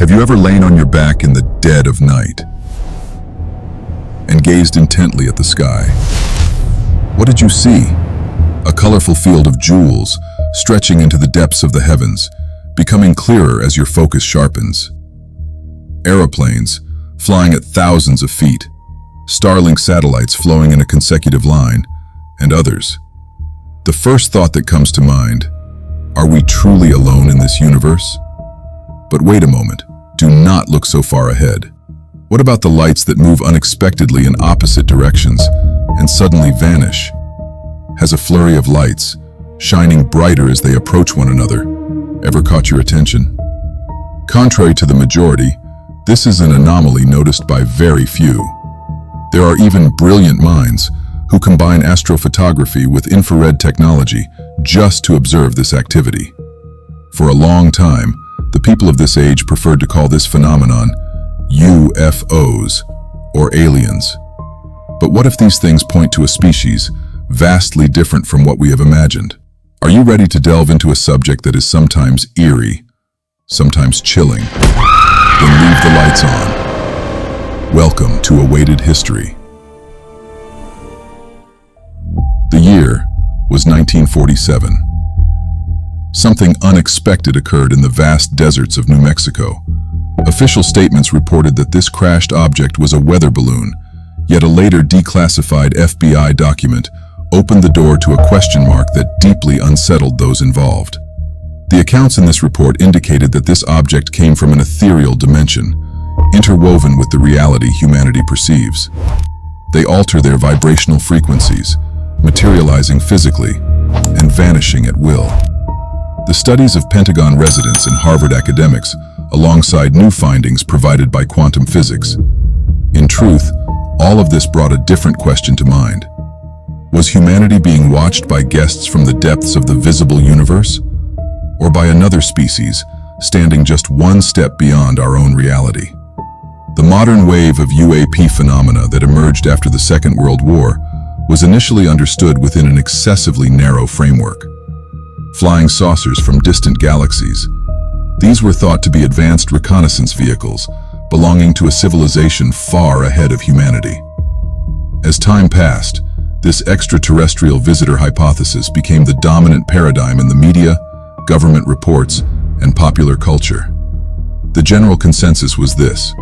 Have you ever lain on your back in the dead of night and gazed intently at the sky? What did you see? A colorful field of jewels stretching into the depths of the heavens, becoming clearer as your focus sharpens. Aeroplanes flying at thousands of feet, Starlink satellites flowing in a consecutive line, and others. The first thought that comes to mind, are we truly alone in this universe? But wait a moment, do not look so far ahead. What about the lights that move unexpectedly in opposite directions and suddenly vanish? Has a flurry of lights, shining brighter as they approach one another, ever caught your attention? Contrary to the majority, this is an anomaly noticed by very few. There are even brilliant minds who combine astrophotography with infrared technology just to observe this activity. For a long time, the people of this age preferred to call this phenomenon UFOs, or aliens. But what if these things point to a species vastly different from what we have imagined? Are you ready to delve into a subject that is sometimes eerie, sometimes chilling? Then leave the lights on. Welcome to Awaited History. The year was 1947. Something unexpected occurred in the vast deserts of New Mexico. Official statements reported that this crashed object was a weather balloon, yet a later declassified FBI document opened the door to a question mark that deeply unsettled those involved. The accounts in this report indicated that this object came from an ethereal dimension, interwoven with the reality humanity perceives. They alter their vibrational frequencies, materializing physically and vanishing at will. The studies of Pentagon residents and Harvard academics, alongside new findings provided by quantum physics. In truth, all of this brought a different question to mind. Was humanity being watched by guests from the depths of the visible universe? Or by another species, standing just one step beyond our own reality? The modern wave of UAP phenomena that emerged after the Second World War was initially understood within an excessively narrow framework. Flying saucers from distant galaxies. These were thought to be advanced reconnaissance vehicles, belonging to a civilization far ahead of humanity. As time passed, this extraterrestrial visitor hypothesis became the dominant paradigm in the media, government reports, and popular culture. The general consensus was this: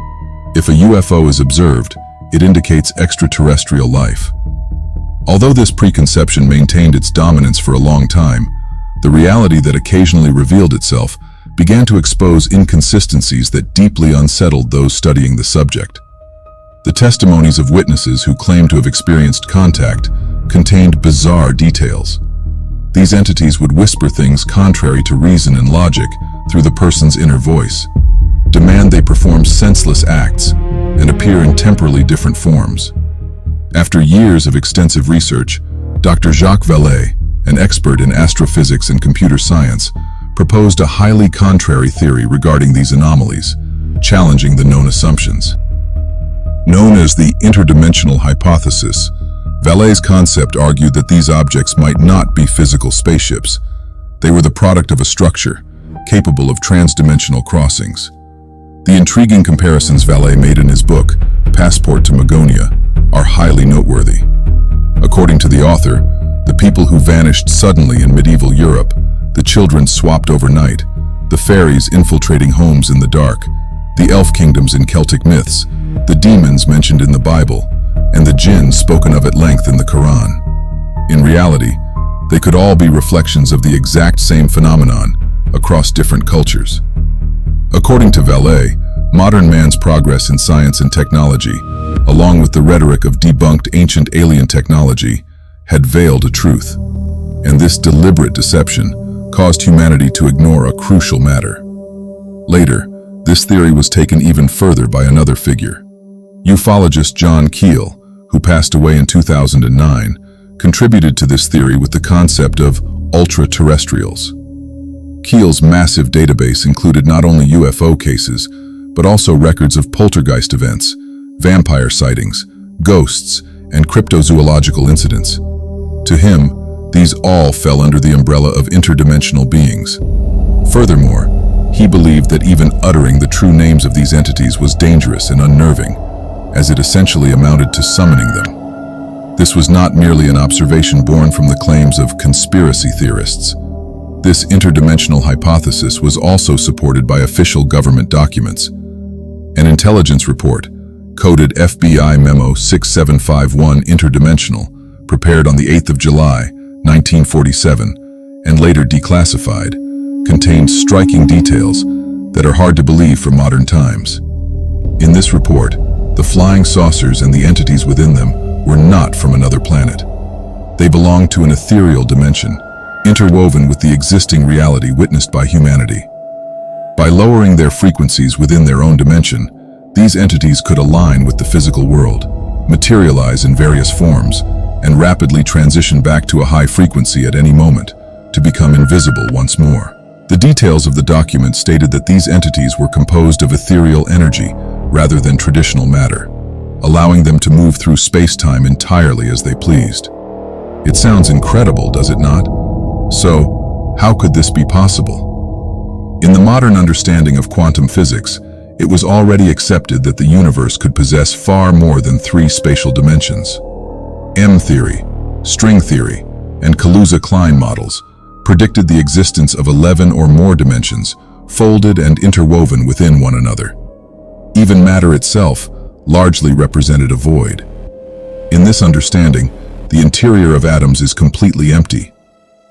if a UFO is observed, it indicates extraterrestrial life. Although this preconception maintained its dominance for a long time, the reality that occasionally revealed itself began to expose inconsistencies that deeply unsettled those studying the subject. The testimonies of witnesses who claimed to have experienced contact contained bizarre details. These entities would whisper things contrary to reason and logic through the person's inner voice, demand they perform senseless acts, and appear in temporally different forms. After years of extensive research, Dr. Jacques Vallée, an expert in astrophysics and computer science, proposed a highly contrary theory regarding these anomalies, challenging the known assumptions. Known as the interdimensional hypothesis, Vallée's concept argued that these objects might not be physical spaceships. They were the product of a structure capable of transdimensional crossings. The intriguing comparisons Vallée made in his book, Passport to Magonia, are highly noteworthy. According to the author, the people who vanished suddenly in medieval Europe, the children swapped overnight, the fairies infiltrating homes in the dark, the elf kingdoms in Celtic myths, the demons mentioned in the Bible, and the Jinn spoken of at length in the Quran. In reality, they could all be reflections of the exact same phenomenon across different cultures. According to Vallée, modern man's progress in science and technology, along with the rhetoric of debunked ancient alien technology, had veiled a truth. And this deliberate deception caused humanity to ignore a crucial matter. Later, this theory was taken even further by another figure. Ufologist John Keel, who passed away in 2009, contributed to this theory with the concept of Ultraterrestrials. Keel's massive database included not only UFO cases, but also records of poltergeist events, vampire sightings, ghosts, and cryptozoological incidents. To him, these all fell under the umbrella of interdimensional beings. Furthermore, He believed that even uttering the true names of these entities was dangerous and unnerving, as it essentially amounted to summoning them. This was not merely an observation born from the claims of conspiracy theorists. This interdimensional hypothesis was also supported by official government documents. An intelligence report, coded FBI Memo 6751 Interdimensional, prepared on the 8th of July, 1947, and later declassified, contained striking details that are hard to believe for modern times. In this report, the flying saucers and the entities within them were not from another planet. They belonged to an ethereal dimension, interwoven with the existing reality witnessed by humanity. By lowering their frequencies within their own dimension, these entities could align with the physical world, materialize in various forms, and rapidly transition back to a high frequency at any moment, to become invisible once more. The details of the document stated that these entities were composed of ethereal energy rather than traditional matter, allowing them to move through space-time entirely as they pleased. It sounds incredible, does it not? So, how could this be possible? In the modern understanding of quantum physics, it was already accepted that the universe could possess far more than 3 spatial dimensions. M-theory, string theory, and Kaluza-Klein models predicted the existence of 11 or more dimensions, folded and interwoven within one another. Even matter itself largely represented a void. In this understanding, the interior of atoms is completely empty.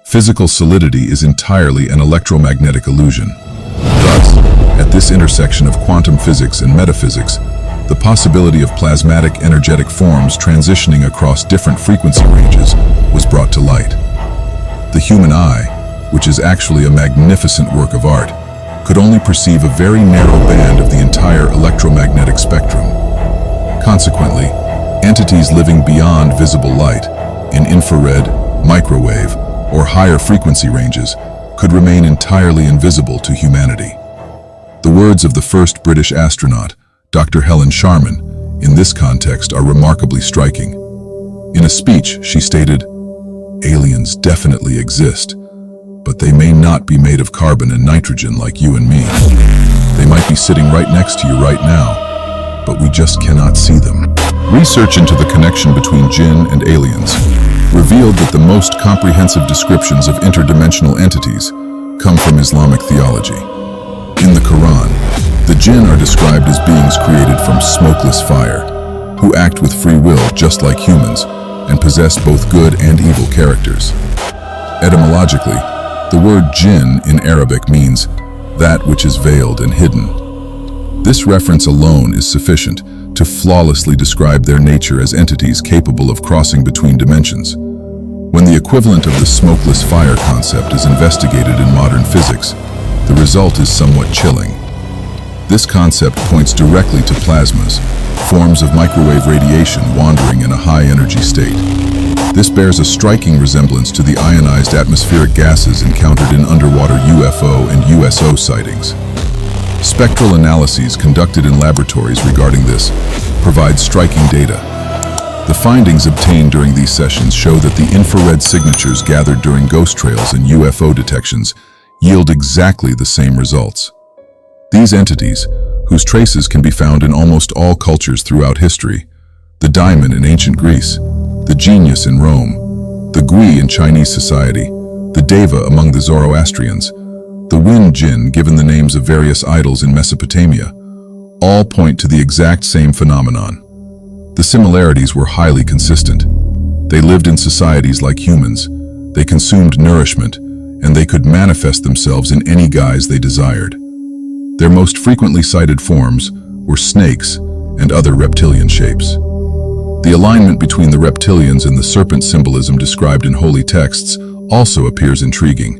Physical solidity is entirely an electromagnetic illusion. Thus, at this intersection of quantum physics and metaphysics, the possibility of plasmatic energetic forms transitioning across different frequency ranges was brought to light. The human eye, which is actually a magnificent work of art, could only perceive a very narrow band of the entire electromagnetic spectrum. Consequently, entities living beyond visible light, in infrared, microwave, or higher frequency ranges, could remain entirely invisible to humanity. The words of the first British astronaut, Dr. Helen Sharman, in this context are remarkably striking. In a speech, she stated, "Aliens definitely exist, but they may not be made of carbon and nitrogen like you and me. They might be sitting right next to you right now, but we just cannot see them." Research into the connection between Jinn and aliens revealed that the most comprehensive descriptions of interdimensional entities come from Islamic theology. In the Quran, the Jinn are described as beings created from smokeless fire, who act with free will just like humans and possess both good and evil characters. Etymologically, the word jinn in Arabic means that which is veiled and hidden. This reference alone is sufficient to flawlessly describe their nature as entities capable of crossing between dimensions. When the equivalent of the smokeless fire concept is investigated in modern physics, the result is somewhat chilling. This concept points directly to plasmas, forms of microwave radiation wandering in a high-energy state. This bears a striking resemblance to the ionized atmospheric gases encountered in underwater UFO and USO sightings. Spectral analyses conducted in laboratories regarding this provide striking data. The findings obtained during these sessions show that the infrared signatures gathered during ghost trails and UFO detections yield exactly the same results. These entities, whose traces can be found in almost all cultures throughout history, the diamond in ancient Greece, the genius in Rome, the gui in Chinese society, the deva among the Zoroastrians, the wind jinn given the names of various idols in Mesopotamia, all point to the exact same phenomenon. The similarities were highly consistent. They lived in societies like humans, they consumed nourishment, and they could manifest themselves in any guise they desired. Their most frequently cited forms were snakes and other reptilian shapes. The alignment between the reptilians and the serpent symbolism described in holy texts also appears intriguing.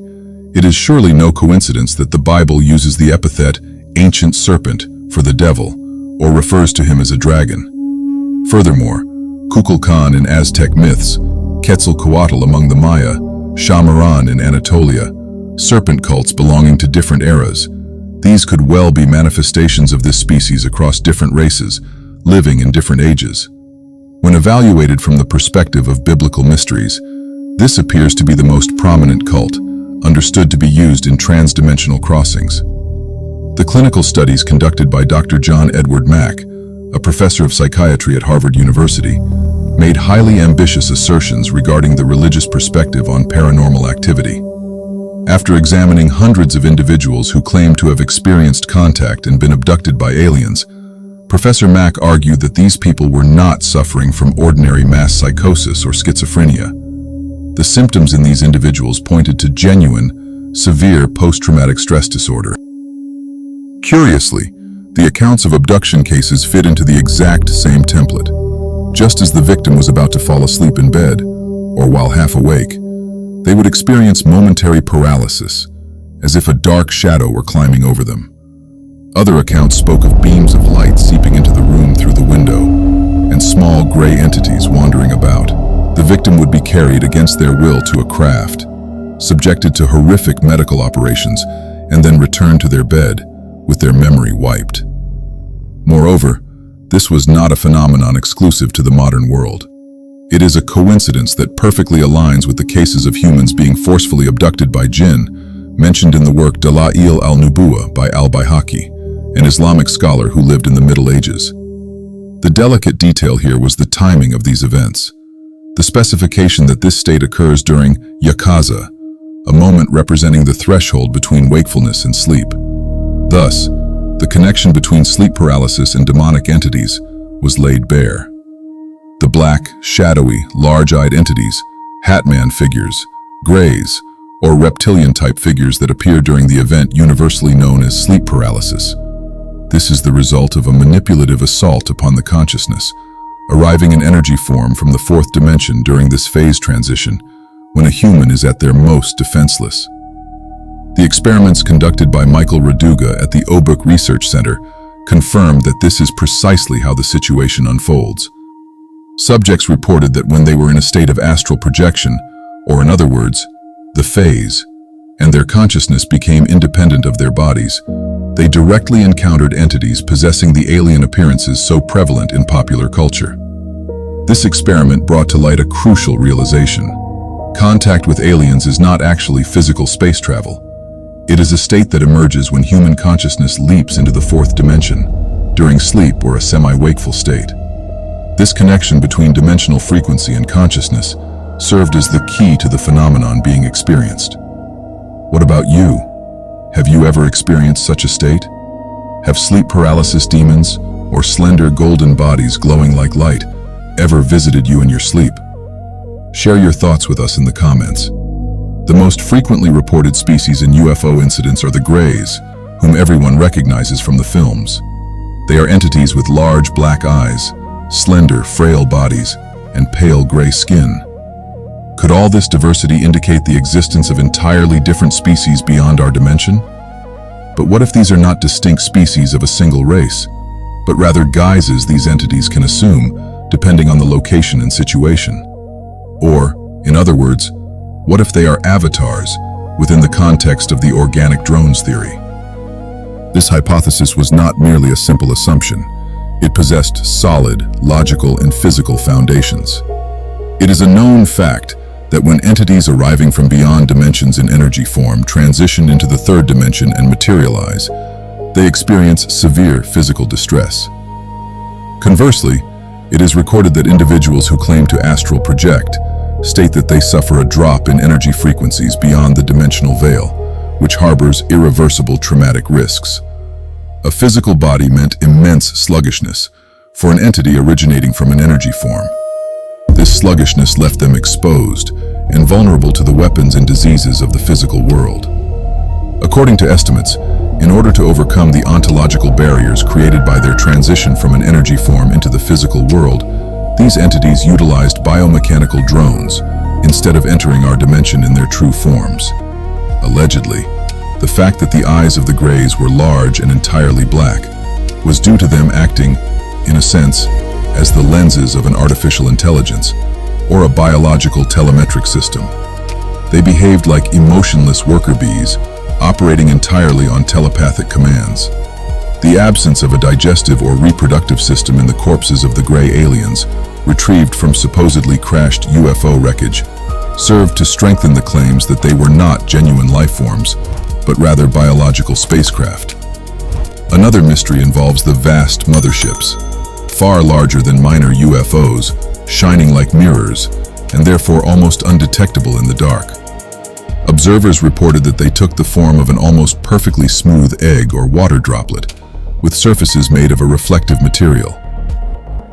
It is surely no coincidence that the Bible uses the epithet ancient serpent for the devil, or refers to him as a dragon. Furthermore, Kukulkan in Aztec myths, Quetzalcoatl among the Maya, Shamaran in Anatolia, serpent cults belonging to different eras. These could well be manifestations of this species across different races, living in different ages. When evaluated from the perspective of biblical mysteries, this appears to be the most prominent cult, understood to be used in transdimensional crossings. The clinical studies conducted by Dr. John Edward Mack, a professor of psychiatry at Harvard University, made highly ambitious assertions regarding the religious perspective on paranormal activity. After examining hundreds of individuals who claimed to have experienced contact and been abducted by aliens, Professor Mack argued that these people were not suffering from ordinary mass psychosis or schizophrenia. The symptoms in these individuals pointed to genuine, severe post-traumatic stress disorder. Curiously, the accounts of abduction cases fit into the exact same template. Just as the victim was about to fall asleep in bed, or while half awake, they would experience momentary paralysis, as if a dark shadow were climbing over them. Other accounts spoke of beams of light seeping into the room through the window, and small gray entities wandering about. The victim would be carried against their will to a craft, subjected to horrific medical operations, and then returned to their bed with their memory wiped. Moreover, this was not a phenomenon exclusive to the modern world. It is a coincidence that perfectly aligns with the cases of humans being forcefully abducted by Jinn, mentioned in the work Dalail al-Nubuwah by al-Bayhaqi, an Islamic scholar who lived in the Middle Ages. The delicate detail here was the timing of these events. The specification that this state occurs during yaqaza, a moment representing the threshold between wakefulness and sleep. Thus, the connection between sleep paralysis and demonic entities was laid bare. The black, shadowy, large-eyed entities, Hatman figures, greys, or reptilian-type figures that appear during the event universally known as sleep paralysis. This is the result of a manipulative assault upon the consciousness, arriving in energy form from the fourth dimension during this phase transition, when a human is at their most defenseless. The experiments conducted by Michael Raduga at the Obuk Research Center confirmed that this is precisely how the situation unfolds. Subjects reported that when they were in a state of astral projection, or in other words, the phase, and their consciousness became independent of their bodies, they directly encountered entities possessing the alien appearances so prevalent in popular culture. This experiment brought to light a crucial realization. Contact with aliens is not actually physical space travel. It is a state that emerges when human consciousness leaps into the fourth dimension, during sleep or a semi-wakeful state. This connection between dimensional frequency and consciousness served as the key to the phenomenon being experienced. What about you? Have you ever experienced such a state? Have sleep paralysis demons, or slender golden bodies glowing like light, ever visited you in your sleep? Share your thoughts with us in the comments. The most frequently reported species in UFO incidents are the greys, whom everyone recognizes from the films. They are entities with large black eyes, slender, frail bodies, and pale gray skin. Could all this diversity indicate the existence of entirely different species beyond our dimension? But what if these are not distinct species of a single race, but rather guises these entities can assume depending on the location and situation? Or, in other words, what if they are avatars within the context of the organic drones theory? This hypothesis was not merely a simple assumption. It possessed solid, logical, and physical foundations. It is a known fact that when entities arriving from beyond dimensions in energy form transition into the third dimension and materialize, they experience severe physical distress. Conversely, it is recorded that individuals who claim to astral project state that they suffer a drop in energy frequencies beyond the dimensional veil, which harbors irreversible traumatic risks. A physical body meant immense sluggishness for an entity originating from an energy form. This sluggishness left them exposed and vulnerable to the weapons and diseases of the physical world. According to estimates, in order to overcome the ontological barriers created by their transition from an energy form into the physical world, these entities utilized biomechanical drones instead of entering our dimension in their true forms. Allegedly, the fact that the eyes of the greys were large and entirely black was due to them acting, in a sense, as the lenses of an artificial intelligence or a biological telemetric system. They behaved like emotionless worker bees, operating entirely on telepathic commands. The absence of a digestive or reproductive system in the corpses of the gray aliens, retrieved from supposedly crashed UFO wreckage, served to strengthen the claims that they were not genuine life forms, but rather biological spacecraft. Another mystery involves the vast motherships, far larger than minor UFOs, shining like mirrors, and therefore almost undetectable in the dark. Observers reported that they took the form of an almost perfectly smooth egg or water droplet, with surfaces made of a reflective material.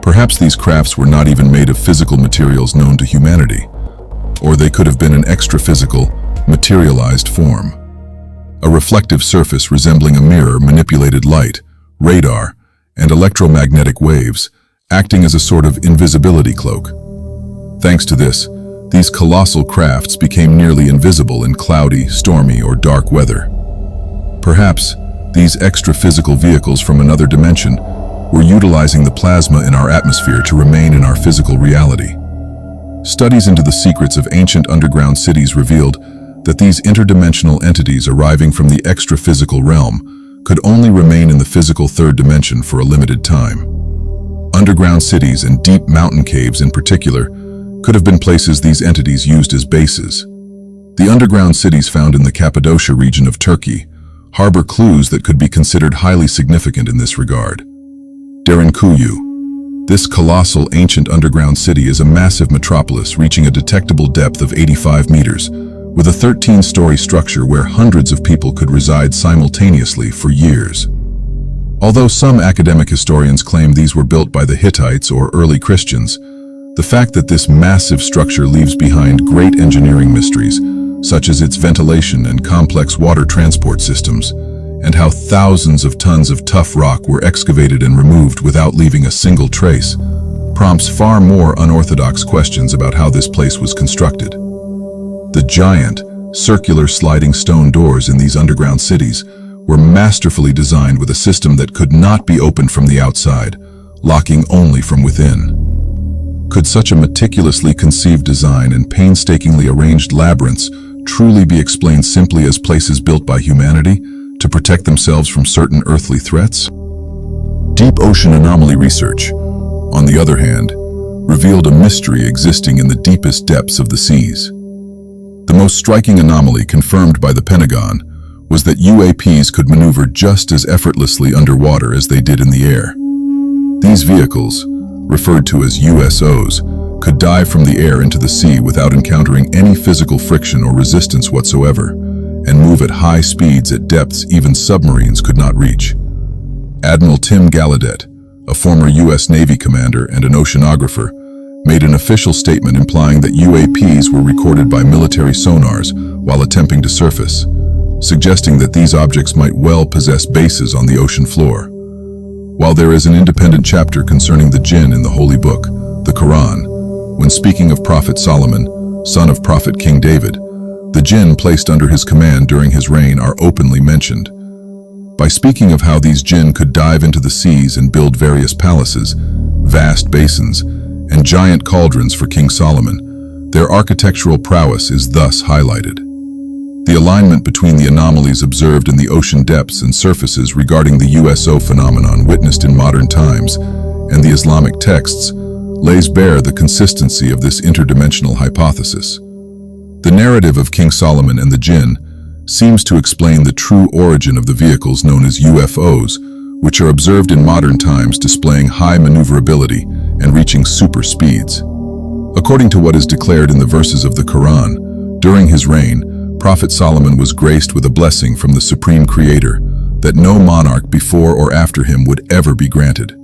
Perhaps these crafts were not even made of physical materials known to humanity, or they could have been an extra-physical, materialized form. A reflective surface resembling a mirror manipulated light, radar, and electromagnetic waves, acting as a sort of invisibility cloak. Thanks to this, these colossal crafts became nearly invisible in cloudy, stormy, or dark weather. Perhaps these extra-physical vehicles from another dimension were utilizing the plasma in our atmosphere to remain in our physical reality. Studies into the secrets of ancient underground cities revealed that these interdimensional entities arriving from the extra-physical realm could only remain in the physical third dimension for a limited time. Underground cities and deep mountain caves in particular could have been places these entities used as bases. The underground cities found in the Cappadocia region of Turkey harbor clues that could be considered highly significant in this regard. Derinkuyu. This colossal ancient underground city is a massive metropolis reaching a detectable depth of 85 meters, with a 13-story structure where hundreds of people could reside simultaneously for years. Although some academic historians claim these were built by the Hittites or early Christians, the fact that this massive structure leaves behind great engineering mysteries, such as its ventilation and complex water transport systems, and how thousands of tons of tough rock were excavated and removed without leaving a single trace, prompts far more unorthodox questions about how this place was constructed. The giant, circular sliding stone doors in these underground cities were masterfully designed with a system that could not be opened from the outside, locking only from within. Could such a meticulously conceived design and painstakingly arranged labyrinths truly be explained simply as places built by humanity to protect themselves from certain earthly threats? Deep ocean anomaly research, on the other hand, revealed a mystery existing in the deepest depths of the seas. The most striking anomaly confirmed by the Pentagon was that UAPs could maneuver just as effortlessly underwater as they did in the air. These vehicles, referred to as USOs, could dive from the air into the sea without encountering any physical friction or resistance whatsoever, and move at high speeds at depths even submarines could not reach. Admiral Tim Gallaudet, a former U.S. Navy commander and an oceanographer, made an official statement implying that UAPs were recorded by military sonars while attempting to surface, suggesting that these objects might well possess bases on the ocean floor. While there is an independent chapter concerning the Jinn in the Holy Book, the Quran, when speaking of Prophet Solomon, son of Prophet King David, the Jinn placed under his command during his reign are openly mentioned. By speaking of how these Jinn could dive into the seas and build various palaces, vast basins, and giant cauldrons for King Solomon, their architectural prowess is thus highlighted. The alignment between the anomalies observed in the ocean depths and surfaces regarding the USO phenomenon witnessed in modern times and the Islamic texts lays bare the consistency of this interdimensional hypothesis. The narrative of King Solomon and the Jinn seems to explain the true origin of the vehicles known as UFOs, which are observed in modern times displaying high maneuverability and reaching super speeds. According to what is declared in the verses of the Quran, during his reign, Prophet Solomon was graced with a blessing from the Supreme Creator that no monarch before or after him would ever be granted.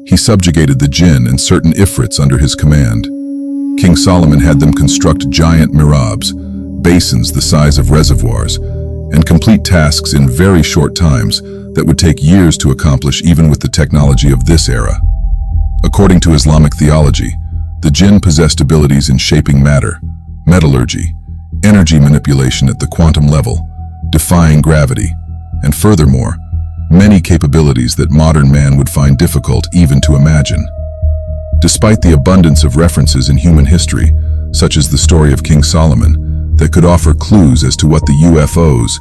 He subjugated the Jinn and certain Ifrits under his command. King Solomon had them construct giant mihrabs, basins the size of reservoirs, and complete tasks in very short times that would take years to accomplish even with the technology of this era. According to Islamic theology, the Jinn possessed abilities in shaping matter, metallurgy, energy manipulation at the quantum level, defying gravity, and furthermore, many capabilities that modern man would find difficult even to imagine. Despite the abundance of references in human history, such as the story of King Solomon, that could offer clues as to what the UFOs,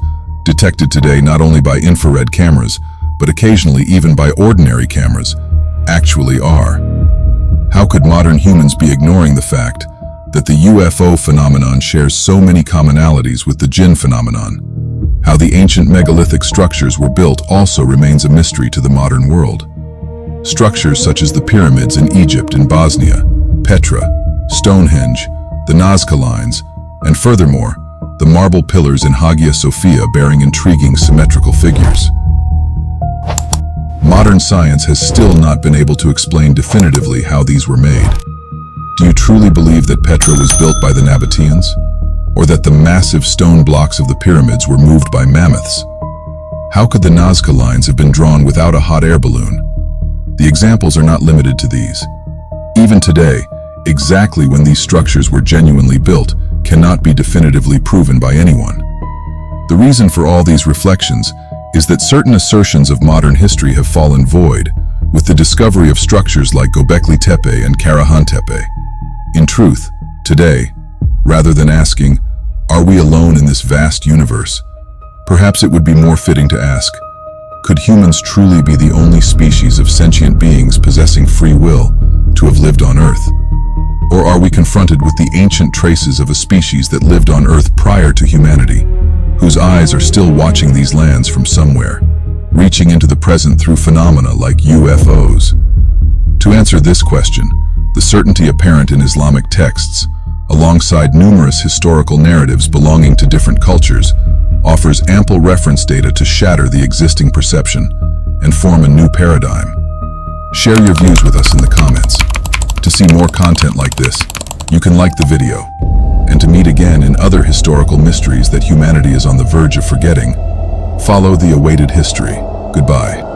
detected today not only by infrared cameras, but occasionally even by ordinary cameras, actually are. How could modern humans be ignoring the fact that the UFO phenomenon shares so many commonalities with the Jinn phenomenon? How the ancient megalithic structures were built also remains a mystery to the modern world. Structures such as the pyramids in Egypt and Bosnia, Petra, Stonehenge, the Nazca Lines, and furthermore, the marble pillars in Hagia Sophia bearing intriguing symmetrical figures. Modern science has still not been able to explain definitively how these were made. Do you truly believe that Petra was built by the Nabateans? Or that the massive stone blocks of the pyramids were moved by mammoths? How could the Nazca Lines have been drawn without a hot air balloon? The examples are not limited to these. Even today, exactly when these structures were genuinely built cannot be definitively proven by anyone. The reason for all these reflections is that certain assertions of modern history have fallen void with the discovery of structures like Göbekli Tepe and Karahan Tepe. In truth, today, rather than asking, "Are we alone in this vast universe?" perhaps it would be more fitting to ask, could humans truly be the only species of sentient beings possessing free will to have lived on Earth? Or are we confronted with the ancient traces of a species that lived on Earth prior to humanity, whose eyes are still watching these lands from somewhere, reaching into the present through phenomena like UFOs? To answer this question, the certainty apparent in Islamic texts, alongside numerous historical narratives belonging to different cultures, offers ample reference data to shatter the existing perception and form a new paradigm. Share your views with us in the comments. To see more content like this, you can like the video. And to meet again in other historical mysteries that humanity is on the verge of forgetting, follow the awaited history. Goodbye.